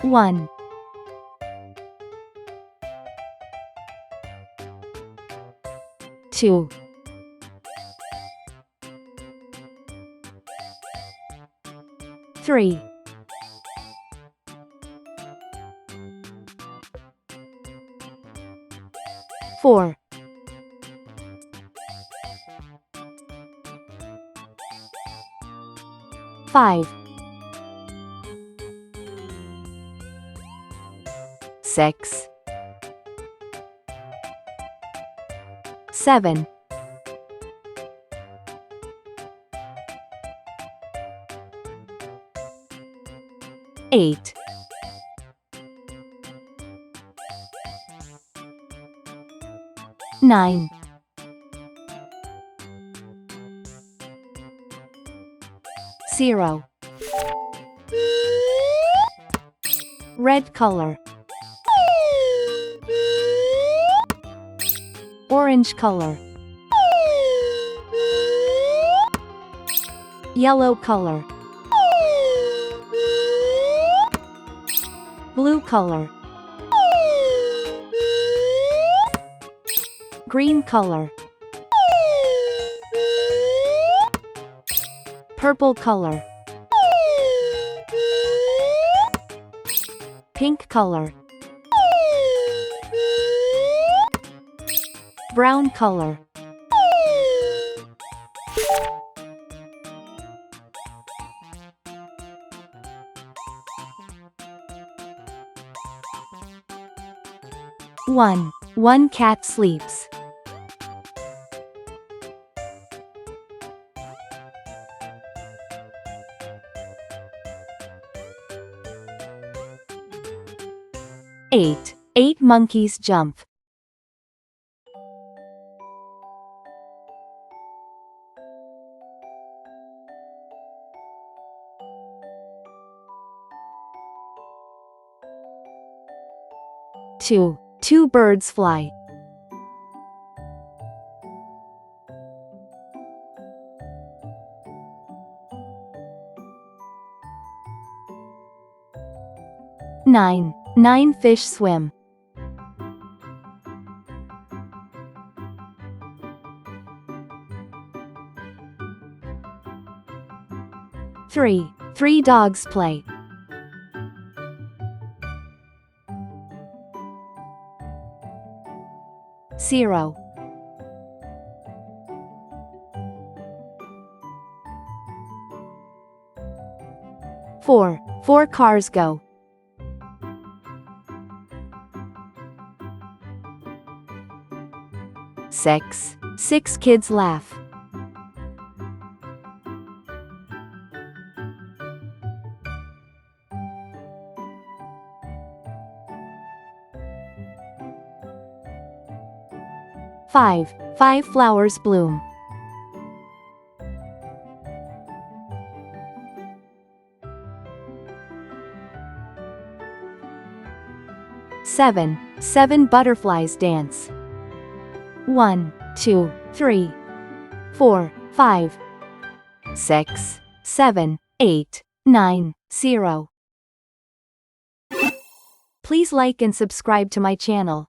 1, 2, 3, 4, 5, 6, 7, 8, 9, 0. Red color. Orange color. Yellow color. Blue color. Green color. Purple color. Pink color. Brown color. One cat sleeps. 8 monkeys jump. 2 birds fly. 9 fish swim. 3 dogs play. 0. 4 cars go. 6 kids laugh. 5 flowers bloom. 7 butterflies dance. 1, 2, 3, 4, 5, 6, 7, 8, 9, 0. Please like and subscribe to my channel.